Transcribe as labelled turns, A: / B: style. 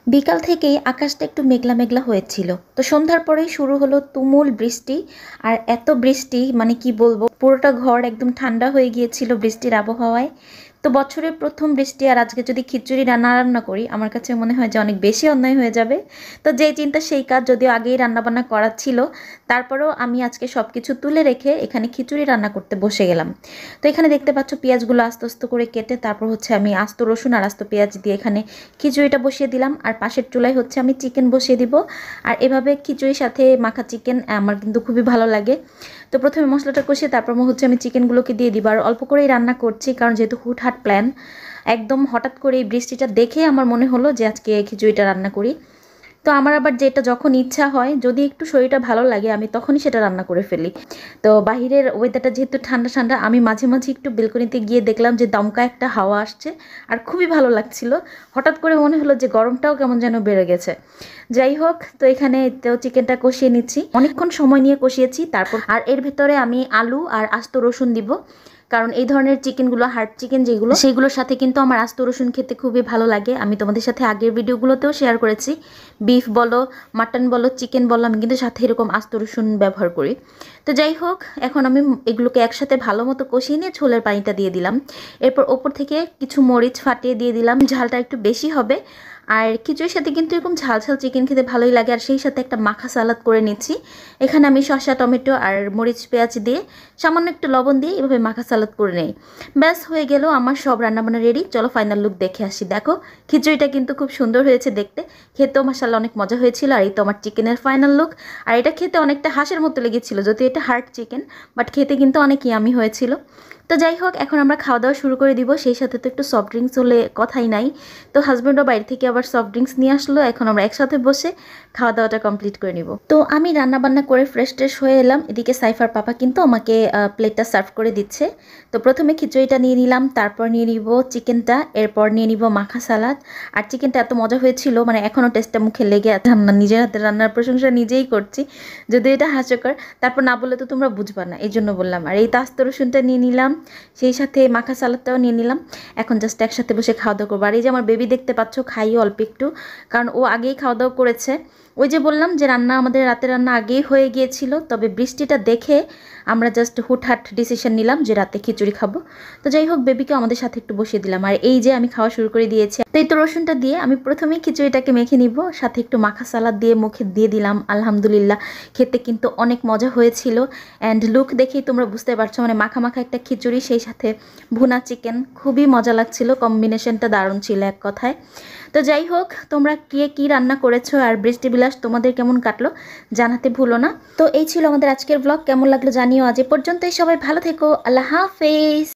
A: বিকাল থেকেই আকাশটা একটু মেঘলা মেঘলা হয়েছিল। তো সন্ধ্যার পরেই শুরু হলো তুমুল বৃষ্টি। আর এত বৃষ্টি মানে কি বলবো, পুরোটা ঘর একদম ঠান্ডা হয়ে গিয়েছিল বৃষ্টির আবহাওয়ায়। তো বছরের প্রথম বৃষ্টি আর আজকে যদি খিচুড়ি রান্না করি, আমার কাছে মনে হয় যে অনেক বেশি অন্যায় হয়ে যাবে। তো যেই চিন্তা সেই কাজ, যদিও আগেই রান্নাবান্না করা ছিল, তারপরেও আমি আজকে সব কিছু তুলে রেখে এখানে খিচুড়ি রান্না করতে বসে গেলাম। তো এখানে দেখতে পাচ্ছ পেঁয়াজগুলো আস্তে আস্তে করে কেটে তারপর হচ্ছে আমি আস্ত রসুন আর আস্ত পেঁয়াজ দিয়ে এখানে খিচুড়িটা বসিয়ে দিলাম। আর পাশের চুলায় হচ্ছে আমি চিকেন বসিয়ে দিব। আর এভাবে খিচুড়ির সাথে মাখা চিকেন আমার কিন্তু খুবই ভালো লাগে। তো প্রথমে মশলাটা কষিয়ে তারপর হচ্ছে আমি চিকেনগুলোকে দিয়ে দিব। আর অল্প করেই রান্না করছি, কারণ যেহেতু হুটহাট প্ল্যান, একদম হঠাৎ করে এই বৃষ্টিটা দেখে আমার মনে হলো যে আজকে খিচুড়িটা রান্না করি। তো আমার আবার যেটা যখন ইচ্ছা হয়, যদি একটু শরীরটা ভালো লাগে, আমি তখনই সেটা রান্না করে ফেলি। তো বাহিরের ওয়েদারটা যেহেতু ঠান্ডা ঠান্ডা, আমি মাঝে মাঝে একটু বেলকনিতে গিয়ে দেখলাম যে দমকা একটা হাওয়া আসছে, আর খুবই ভালো লাগছিল। হঠাৎ করে মনে হলো যে গরমটাও কেমন যেন বেড়ে গেছে। যাই হোক, তো এখানে তো চিকেনটা কষিয়ে নিচ্ছি, অনেকক্ষণ সময় নিয়ে কষিয়েছি। তারপর আর এর ভেতরে আমি আলু আর আস্ত রসুন দিব, কারণ এই ধরনের চিকেনগুলো, হার্ড চিকেন যেগুলো, সেইগুলোর সাথে কিন্তু আমার আস্ত রসুন খেতে খুবই ভালো লাগে। আমি তোমাদের সাথে আগের ভিডিওগুলোতেও শেয়ার করেছি, বিফ বলো, মাটন বলো, চিকেন বলো, আমি কিন্তু সাথে এরকম আস্ত রসুন ব্যবহার করি। তো যাই হোক, এখন আমি এগুলোকে একসাথে ভালো মতো কষিয়ে নিয়ে ছোলের পানিটা দিয়ে দিলাম। এরপর ওপর থেকে কিছু মরিচ ফাটিয়ে দিয়ে দিলাম, ঝালটা একটু বেশি হবে। আর খিচুড়ির সাথে কিন্তু এরকম ঝাল ঝাল চিকেন খেতে ভালোই লাগে। আর সেই সাথে একটা মাখা সালাদ করে নিচ্ছি। এখানে আমি শসা, টমেটো আর মরিচ পেঁয়াজ দিয়ে সামান্য একটু লবণ দিয়ে এভাবে মাখা সালাদ করে নেই। ব্যাস হয়ে গেল আমার সব রান্নাবান্না রেডি। চলো ফাইনাল লুক দেখে আসি। দেখো, খিচুড়িটা কিন্তু খুব সুন্দর হয়েছে দেখতে, খেতেও মাশাআল্লাহ অনেক মজা হয়েছিল। আর এই তো আমার চিকেনের ফাইনাল লুক। আর এটা খেতে অনেকটা হাঁসের মতো লেগেছিল, যদিও এটা হার্ড চিকেন, বাট খেতে কিন্তু অনেক ইয়ামি হয়েছিল। তো যাই হোক, এখন আমরা খাওয়া দাওয়া শুরু করে দিব। সেই সাথে তো একটু সফট ড্রিঙ্কস হলে কথাই নাই। তো হাজব্যান্ডও বাইরে থেকে আবার সফট ড্রিঙ্কস নিয়ে আসলো। এখন আমরা একসাথে বসে খাওয়া দাওয়াটা কমপ্লিট করে নিব। তো আমি রান্না বান্না করে ফ্রেশ ট্রেশ হয়ে এলাম। এদিকে সাইফার পাপা কিন্তু আমাকে প্লেটটা সার্ভ করে দিচ্ছে। তো প্রথমে খিচুড়িটা নিয়ে নিলাম, তারপর নিয়ে নিব চিকেনটা, এরপর নিয়ে নিব মাখা সালাদ। আর চিকেনটা এত মজা হয়েছিল, মানে এখনও টেস্টটা মুখে লেগে আছে। রান্না, নিজের হাতে রান্নার প্রশংসা নিজেই করছি, যদি এটা হাস্যকর। তারপর না বললে তো তোমরা বুঝবা না, এই জন্য বললাম। আর এই আস্ত রসুনটা নিয়ে নিলাম, সেই সাথে মাখা সালাদটাও নিয়ে নিলাম। এখন জাস্ট একসাথে বসে খাওয়া দাওয়া করবো। আর এই যে আমার বেবি দেখতে পাচ্ছ, খাইও অল্প একটু, কারণ ও আগেই খাওয়া দাওয়া করেছে। ওই যে বললাম যে রান্না, আমাদের রাতে রান্না আগেই হয়ে গিয়েছিল, তবে বৃষ্টিটা দেখে আমরা জাস্ট হুটহাট ডিসিশন নিলাম যে রাতে খিচুড়ি খাবো। তো যাই হোক, বেবিকে আমাদের সাথে একটু বসিয়ে দিলাম। আর এই যে আমি খাওয়া শুরু করে দিয়েছি। তো এই তো রসুনটা দিয়ে আমি প্রথমেই খিচুড়িটাকে মেখে নিব, সাথে একটু মাখা সালাদ দিয়ে মুখে দিয়ে দিলাম। আলহামদুলিল্লাহ, খেতে কিন্তু অনেক মজা হয়েছিল। অ্যান্ড লুক দেখেই তোমরা বুঝতে পারছো, মানে মাখা মাখা একটা খিচুড়ি, সেই সাথে ভুনা চিকেন, খুবই মজা লাগছিল। কম্বিনেশনটা দারুণ ছিল এক কথায়। তো যাই হোক, তোমরা কে কী রান্না করেছো আর বৃষ্টি বিলাস তোমাদের কেমন কাটলো জানাতে ভুলো না। তো এই ছিল আমাদের আজকের ব্লগ। কেমন লাগলো জানিও। আজ এ পর্যন্তই। সবাই ভালো থেকো। আল্লাহ হাফেজ।